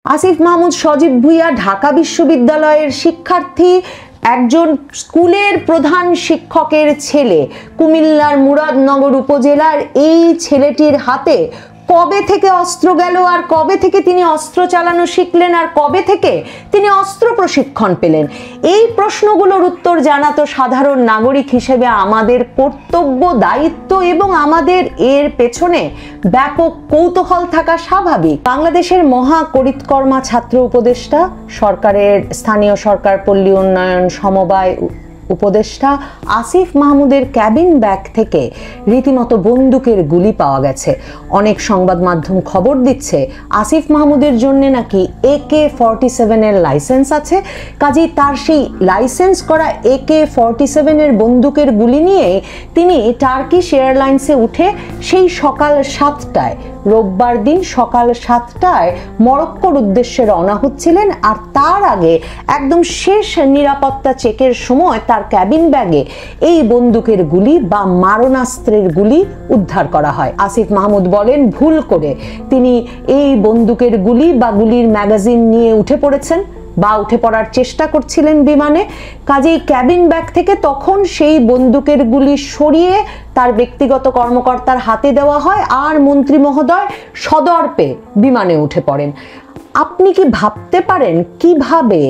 আসিফ মাহমুদ সজীব ভুঁইয়া ঢাকা বিশ্ববিদ্যালয়ের শিক্ষার্থী, একজন স্কুলের প্রধান শিক্ষকের ছেলে। কুমিল্লার মুরাদনগর উপজেলার এই ছেলেটির হাতে কবে থেকে অস্ত্র গেল, আর কবে থেকে তিনি অস্ত্র চালানো শিখলেন, আর কবে থেকে তিনি অস্ত্র প্রশিক্ষণ পেলেন? এই প্রশ্নগুলোর উত্তর জানা তো সাধারণ নাগরিক হিসেবে আমাদের কর্তব্য, দায়িত্ব, এবং আমাদের এর পেছনে ব্যাপক কৌতূহল থাকা স্বাভাবিক। বাংলাদেশের মহা করিতকর্মা ছাত্র উপদেষ্টা, সরকারের স্থানীয় সরকার পল্লী উন্নয়ন সমবায় উপদেষ্টা আসিফ মাহমুদের ক্যাবিন ব্যাগ থেকে রীতিমতো বন্দুকের গুলি পাওয়া গেছে। অনেক সংবাদ মাধ্যম খবর দিচ্ছে আসিফ মাহমুদের জন্য নাকি AK-47 এর লাইসেন্স আছে, কাজেই তার সেই লাইসেন্স করা AK-47 এর বন্দুকের গুলি নিয়ে তিনি টার্কিশ এয়ারলাইন্সে উঠে সেই সকাল 7টায়, রোববার দিন সকাল 7টায় মরক্কোর উদ্দেশ্যে রওনা হচ্ছিলেন। আর তার আগে একদম শেষ নিরাপত্তা চেকের সময় তার ক্যাবিন ব্যাগে এই বন্দুকের গুলি বা মারণাস্ত্রের গুলি উদ্ধার করা হয়। আসিফ মাহমুদ বলেন, ভুল করে তিনি এই বন্দুকের গুলি বা গুলির ম্যাগাজিন নিয়ে উঠে পড়েছেন বা উঠে পড়ার চেষ্টা করছিলেন বিমানে। কাজেই ক্যাবিন ব্যাগ থেকে তখন সেই বন্দুকের গুলি সরিয়ে তার ব্যক্তিগত কর্মকর্তার হাতে দেওয়া হয়, আর মন্ত্রী মহোদয় সদর্পে বিমানে উঠে পড়েন। আপনি কি ভাবতে পারেন কিভাবে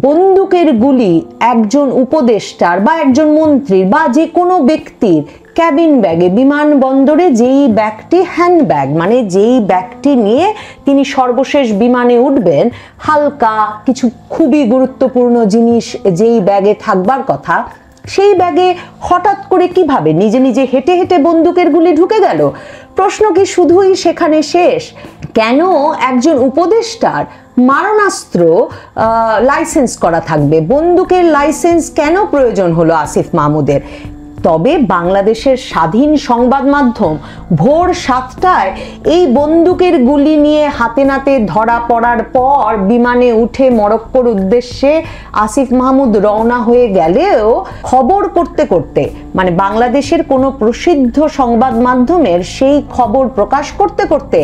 বন্দুকের গুলি একজন উপদেষ্টার বা একজন মন্ত্রীর বা যে কোনো ব্যক্তির ক্যাবিন ব্যাগে, বিমানবন্দরে যেই ব্যাগটি হ্যান্ডব্যাগ, মানে যেই ব্যাগটি নিয়ে তিনি সর্বশেষ বিমানে উঠবেন, হালকা কিছু খুবই গুরুত্বপূর্ণ জিনিস যেই ব্যাগে থাকবার কথা, সেই ব্যাগে হঠাৎ করে কিভাবে নিজে নিজে হেঁটে হেঁটে বন্দুকের গুলি ঢুকে গেল? প্রশ্ন কি শুধুই সেখানে শেষ? কেন একজন উপদেষ্টার মারণাস্ত্র লাইসেন্স করা থাকবে? বন্দুকের লাইসেন্স কেন প্রয়োজন হলো আসিফ মাহমুদের? তবে বাংলাদেশের স্বাধীন সংবাদ মাধ্যম ভোর 7টায় এই বন্দুকের গুলি নিয়ে হাতে নাতে ধরা পড়ার পর বিমানে উঠে মরক্কোর উদ্দেশ্যে আসিফ মাহমুদ রওনা হয়ে গেলেও খবর করতে করতে, মানে বাংলাদেশের কোনো প্রসিদ্ধ সংবাদ মাধ্যমের সেই খবর প্রকাশ করতে করতে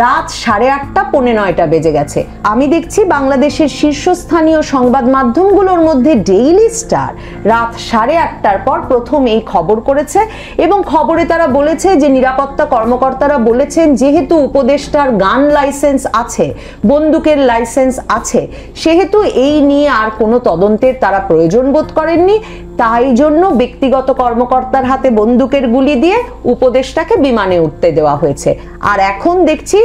রাত 8:30 পৌনে 9টা বেজে গেছে। আমি দেখছি বাংলাদেশের শীর্ষস্থানীয় সংবাদ মাধ্যমগুলোর মধ্যে ডেইলি স্টার রাত 8:30টার পর প্রথম এই খবর করেছে, এবং খবরে তারা বলেছে যে নিরাপত্তা কর্মকর্তারা বলেছেন যেহেতু উপদেষ্টার গান লাইসেন্স আছে, বন্দুকের লাইসেন্স আছে, সেহেতু এই নিয়ে আর কোনো তদন্তের তারা প্রয়োজন বোধ করেননি, তাই জন্য ব্যক্তিগত কর্মকর্তার হাতে বন্দুকের গুলি দিয়ে উপদেষ্টাকে বিমানে উঠতে দেওয়া হয়েছে। আর এখন দেখছি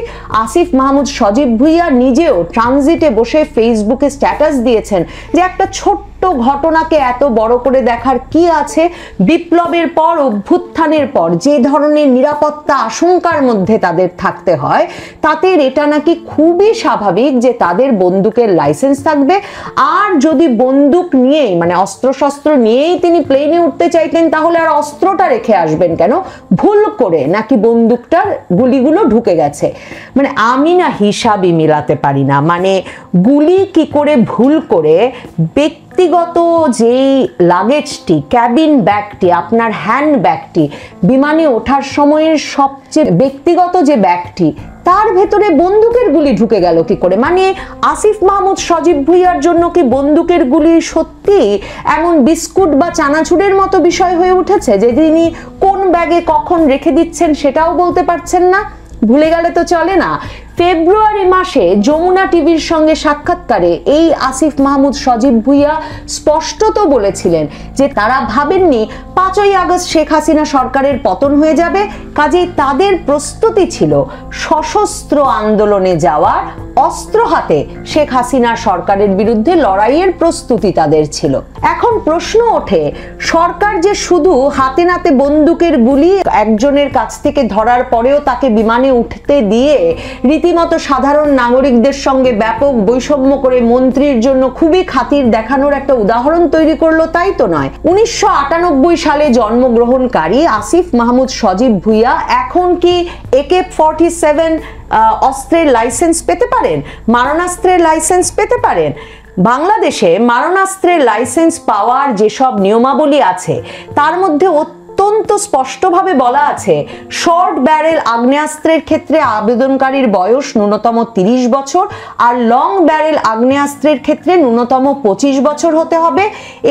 আসিফ মাহমুদ সজীব ভুঁইয়া নিজেও ট্রানজিটে বসে ফেসবুকে স্ট্যাটাস দিয়েছেন যে একটা ছোট্ট ঘটনাকে এত বড় করে দেখার কি আছে? বিপ্লবের পর, অভ্যুত্থানের পর যে ধরনের নিরাপত্তা আশঙ্কার মধ্যে তাদের থাকতে হয়, তাতে এটা নাকি খুবই স্বাভাবিক যে তাদের বন্দুকের লাইসেন্স থাকবে। আর যদি বন্দুক নিয়েই, মানে অস্ত্রশস্ত্র নিয়েই তিনি প্লেনে উঠতে চাইতেন, তাহলে আর অস্ত্রটা রেখে আসবেন কেন? ভুল করে নাকি বন্দুকটার গুলিগুলো ঢুকে গেছে? মানে আমি না হিসাবই মিলাতে পারি না। মানে গুলি কি করে ভুল করে ব্যক্তিগত যেই লাগেজটি, ক্যাবিন ব্যাগটি, আপনার হ্যান্ড ব্যাগটি, বিমানে ওঠার সময়ের সবচেয়ে ব্যক্তিগত যে ব্যাগটি, তার ভেতরে বন্দুকের গুলি ঢুকে গেল কি করে? মানে আসিফ মাহমুদ সজীব ভুঁইয়ার জন্য কি বন্দুকের গুলি সত্যি এমন বিস্কুট বা চানাচুরের মতো বিষয় হয়ে উঠেছে যে তিনি কোন ব্যাগে কখন রেখে দিচ্ছেন সেটাও বলতে পারছেন না? ভুলে গেলে তো চলে না। ফেব্রুয়ারি মাসে যমুনা টিভির সঙ্গে সাক্ষাৎকারে এই আসিফ মাহমুদ সজীব ভুঁইয়া স্পষ্টত বলেছিলেন যে তারা ভাবেননি 5ই আগস্ট শেখ হাসিনা সরকারের পতন হয়ে যাবে, কাজেই তাদের প্রস্তুতি ছিল সশস্ত্র আন্দোলনে যাওয়ার, অস্ত্র হাতে শেখ হাসিনা সরকারের বিরুদ্ধে লড়াইয়ের প্রস্তুতি তাদের ছিল। এখন প্রশ্ন ওঠে, সরকার যে শুধু হাতে নাতে বন্দুকের গুলি একজনের কাছ থেকে ধরার পরেও তাকে বিমানে উঠতে দিয়ে রীতিমতো সাধারণ নাগরিকদের সঙ্গে ব্যাপক বৈষম্য করে মন্ত্রীর জন্য খুবই খাতির দেখানোর একটা উদাহরণ তৈরি করলো, তাই তো নয়। 1998 সালে জন্মগ্রহণকারী আসিফ মাহমুদ সজীব ভুঁইয়া এখন কি AK-47 অস্ত্রের লাইসেন্স পেতে পারেন? মারণাস্ত্রের লাইসেন্স পেতে পারেন? বাংলাদেশে মারণাস্ত্রের লাইসেন্স পাওয়ার যেসব নিয়মাবলী আছে তার মধ্যে অত্যন্ত স্পষ্টভাবে বলা আছে শর্ট ব্যারেল আগ্নেয়াস্ত্রের ক্ষেত্রে আবেদনকারীর বয়স ন্যূনতম 30 বছর আর লং ব্যারেল আগ্নেয়াস্ত্রের ক্ষেত্রে ন্যূনতম 25 বছর হতে হবে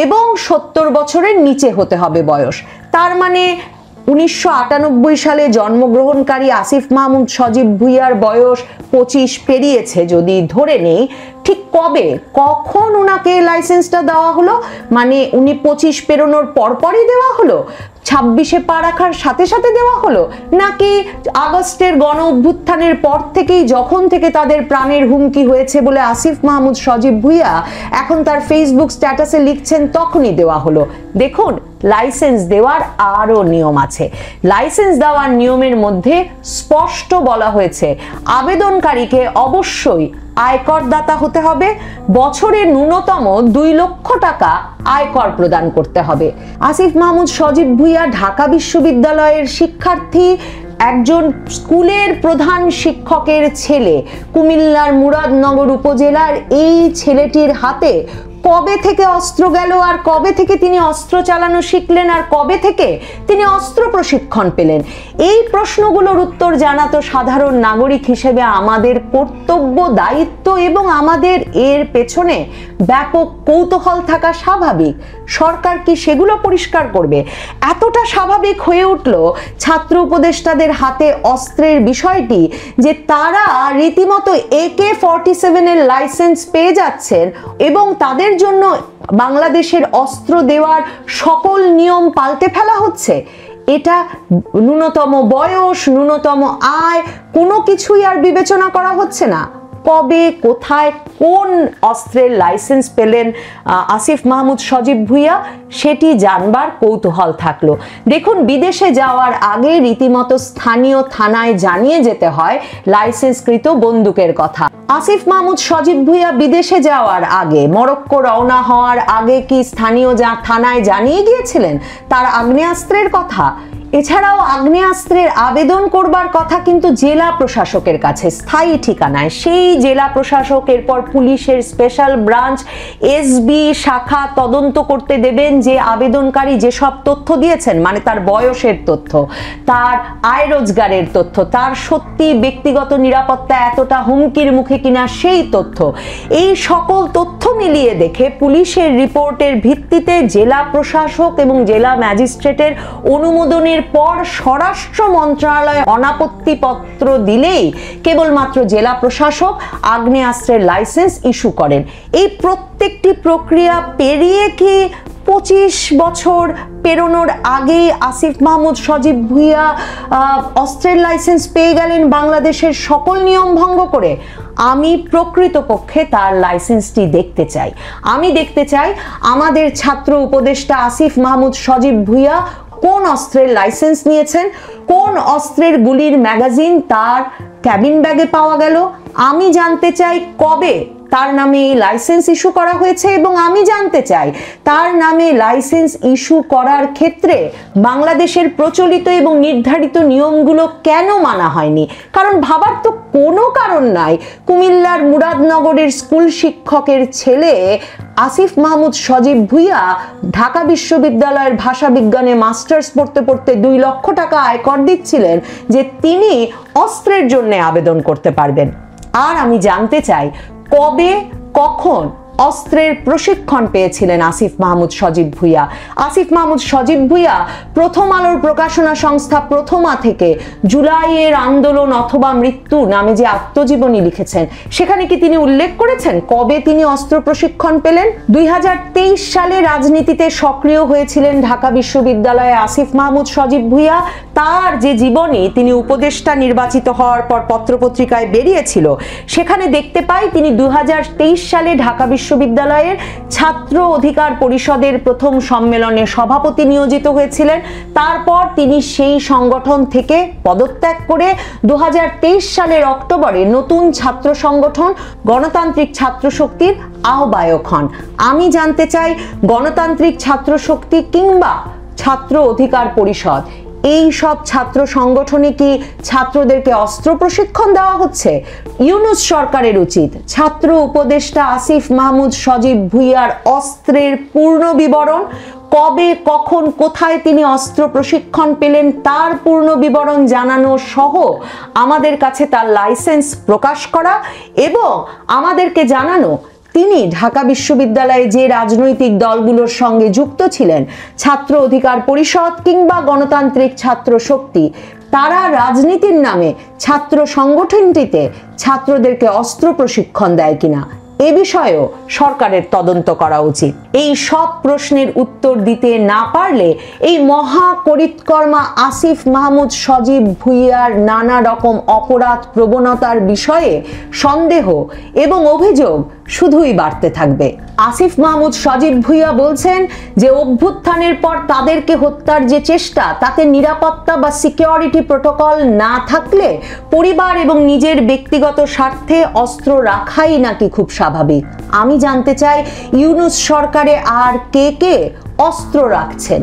এবং 70 বছরের নিচে হতে হবে বয়স। তার মানে 1998 সালে জন্মগ্রহণকারী আসিফ মাহমুদ সজীব ভুইয়ার বয়স 25 পেরিয়েছে যদি ধরে নেই, ঠিক কখন ওনাকে লাইসেন্সটা দেওয়া হলো? মানে উনি 25 পেরোনোর পরপরই দেওয়া হলো, 26-এ পা রাখার সাথে সাথে দেওয়া হলো, নাকি আগস্টের গণ অভ্যুত্থানের পর থেকেই যখন থেকে তাদের প্রাণের হুমকি হয়েছে বলে আসিফ মাহমুদ সজীব ভুইয়া এখন তার ফেসবুক স্ট্যাটাসে লিখছেন তখনই দেওয়া হলো? দেখুন, লাইসেন্স দেওয়ার আরও নিয়ম আছে। লাইসেন্স দেওয়ার নিয়মের মধ্যে স্পষ্ট বলা হয়েছে আবেদনকারীকে অবশ্যই আয়করদাতা হতে হবে, বছরে ন্যূনতম 2 লক্ষ টাকা আয়কর প্রদান করতে হবে। আসিফ মাহমুদ সজীব ভুইয়া ঢাকা বিশ্ববিদ্যালয়ের শিক্ষার্থী, একজন স্কুলের প্রধান শিক্ষকের ছেলে। কুমিল্লার মুরাদনগর উপজেলার এই ছেলেটির হাতে কবে থেকে অস্ত্র গেল, আর কবে থেকে তিনি অস্ত্র চালানো শিখলেন, আর কবে থেকে তিনি অস্ত্র প্রশিক্ষণ পেলেন? এই প্রশ্নগুলোর উত্তর জানা তো সাধারণ নাগরিক হিসেবে আমাদের কর্তব্য, দায়িত্ব এবং আমাদের এর পেছনে ব্যাপক কৌতূহল থাকা স্বাভাবিক। সরকার কি সেগুলো পরিষ্কার করবে? এতটা স্বাভাবিক হয়ে উঠল ছাত্র উপদেষ্টাদের হাতে অস্ত্রের বিষয়টি যে তারা রীতিমতো AK-47 এর লাইসেন্স পেয়ে যাচ্ছেন এবং তাদের জন্য বাংলাদেশের অস্ত্র দেওয়ার সকল নিয়ম পাল্টে ফেলা হচ্ছে। এটা ন্যূনতম বয়স, ন্যূনতম আয় কোনো কিছুই আর বিবেচনা করা হচ্ছে না। কবে, কোথায়, কোন অস্ত্রের লাইসেন্স পেলেন আসিফ মাহমুদ সজীব ভুইয়া, সেটি জানবার কৌতূহল থাকলো। দেখুন, বিদেশে যাওয়ার আগে রীতিমতো স্থানীয় থানায় জানিয়ে যেতে হয় লাইসেন্সকৃত বন্দুকের কথা। আসিফ মাহমুদ সজীব ভুইয়া বিদেশে যাওয়ার আগে, মরক্কো রওনা হওয়ার আগে কি স্থানীয় থানায় জানিয়ে গিয়েছিলেন তার আগ্নেয়াস্ত্রের কথা? এছাড়াও আগ্নেয়াস্ত্রের আবেদন করবার কথা কিন্তু জেলা প্রশাসকের কাছে স্থায়ী ঠিকানায়। সেই জেলা প্রশাসক এরপর পুলিশের স্পেশাল ব্রাঞ্চ SB শাখা তদন্ত করতে দেবেন যে আবেদনকারী যেসব তথ্য দিয়েছেন, মানে তার বয়সের তথ্য, তার আয় রোজগারের তথ্য, তার সত্যি ব্যক্তিগত নিরাপত্তা এতটা হুমকির মুখে কিনা সেই তথ্য, এই সকল তথ্য মিলিয়ে দেখে পুলিশের রিপোর্টের ভিত্তিতে জেলা প্রশাসক এবং জেলা ম্যাজিস্ট্রেটের অনুমোদনের পর স্বরাষ্ট্র মন্ত্রণালয় অনাপত্তি পত্র দিলেই কেবলমাত্র জেলা প্রশাসক আগ্নেয়াস্ত্রের লাইসেন্স ইস্যু করেন। এই প্রত্যেকটি প্রক্রিয়া পেরিয়ে কি 25 বছর পেরোনোর আগেই আসিফ মাহমুদ সজীব ভুইয়া অস্ত্রের লাইসেন্স পেয়ে গেলেন বাংলাদেশের সকল নিয়ম ভঙ্গ করে? আমি প্রকৃতপক্ষে তার লাইসেন্সটি দেখতে চাই। আমি দেখতে চাই আমাদের ছাত্র উপদেষ্টা আসিফ মাহমুদ সজীব ভুইয়া কোন অস্ত্রের লাইসেন্স নিয়েছেন, কোন অস্ত্রের গুলির ম্যাগাজিন তার ক্যাবিন ব্যাগে পাওয়া গেল। আমি জানতে চাই কবে তার নামে এই লাইসেন্স ইস্যু করা হয়েছে এবং আমি জানতে চাই তার নামে লাইসেন্স ইস্যু করার ক্ষেত্রে বাংলাদেশের প্রচলিত এবং নির্ধারিত নিয়মগুলো কেন মানা হয়নি। কারণ ভাবার তো কোনো কারণ নাই কুমিল্লার মুরাদনগরের স্কুল শিক্ষকের ছেলে আসিফ মাহমুদ সজীব ভুইয়া ঢাকা বিশ্ববিদ্যালয়ের ভাষা বিজ্ঞানে মাস্টার্স পড়তে পড়তে 2 লক্ষ টাকা আয়কর দিচ্ছিলেন যে তিনি অস্ত্রের জন্য আবেদন করতে পারবেন। আর আমি জানতে চাই কবে, কখন অস্ত্রের প্রশিক্ষণ পেয়েছিলেন আসিফ মাহমুদ সজীব ভুইয়া। আসিফ মাহমুদ সজীব ভুইয়া প্রথম আলোর প্রকাশনা সংস্থা প্রথমা থেকে জুলাইয়ের আন্দোলন অথবা মৃত্যু নামে যে আত্মজীবনী লিখেছেন সেখানে কি তিনি উল্লেখ করেছেন কবে তিনি অস্ত্র প্রশিক্ষণ পেলেন? 2023 সালে রাজনীতিতে সক্রিয় হয়েছিলেন ঢাকা বিশ্ববিদ্যালয়ে আসিফ মাহমুদ সজীব ভুইয়া। তার যে জীবনী তিনি উপদেষ্টা নির্বাচিত হওয়ার পর পত্রপত্রিকায় বেরিয়েছিল সেখানে দেখতে পাই তিনি 2023 সালে ঢাকা বিশ্ববিদ্যালয়ের ছাত্র অধিকার পরিষদের প্রথম সম্মেলনে সভাপতি নিয়োজিত হয়েছিলেন। তারপর তিনি সেই সংগঠন থেকে পদত্যাগ করে 2023 সালের অক্টোবরে নতুন ছাত্র সংগঠন গণতান্ত্রিক ছাত্র শক্তির আহ্বায়ক হন। আমি জানতে চাই গণতান্ত্রিক ছাত্র শক্তি কিংবা ছাত্র অধিকার পরিষদ এই সব ছাত্র সংগঠনে কি ছাত্রদেরকে অস্ত্র প্রশিক্ষণ দেওয়া হচ্ছে? ইউনূস সরকারের উচিত ছাত্র উপদেষ্টা আসিফ মাহমুদ সজীব ভুইয়ার অস্ত্রের পূর্ণ বিবরণ, কবে, কখন, কোথায় তিনি অস্ত্র প্রশিক্ষণ পেলেন তার পূর্ণ বিবরণ জানানো সহ আমাদের কাছে তার লাইসেন্স প্রকাশ করা এবং আমাদেরকে জানানো তিনি ঢাকা বিশ্ববিদ্যালয়ে যে রাজনৈতিক দলগুলোর সঙ্গে যুক্ত ছিলেন, ছাত্র অধিকার পরিষদ কিংবা গণতান্ত্রিক ছাত্র শক্তি, তারা রাজনীতির নামে ছাত্র সংগঠনটিতে ছাত্রদেরকে অস্ত্র প্রশিক্ষণ দেয় কিনা এ বিষয়েও সরকারের তদন্ত করা উচিত। এই সব প্রশ্নের উত্তর দিতে না পারলে এই মহাকরিতকর্মা আসিফ মাহমুদ সজীব ভুঁইয়ার নানা রকম অপরাধ প্রবণতার বিষয়ে সন্দেহ এবং অভিযোগ শুধুই বাড়তে থাকবে। আসিফ মাহমুদ সজীব ভুঁইয়া বলছেন যে অভ্যুত্থানের পর তাদেরকে হত্যার যে চেষ্টা, তাতে নিরাপত্তা বা সিকিউরিটি প্রোটোকল না থাকলে পরিবার এবং নিজের ব্যক্তিগত স্বার্থে অস্ত্র রাখাই নাকি খুব স্বাভাবিক। আমি জানতে চাই ইউনূস সরকারে আর কে কে অস্ত্র রাখছেন।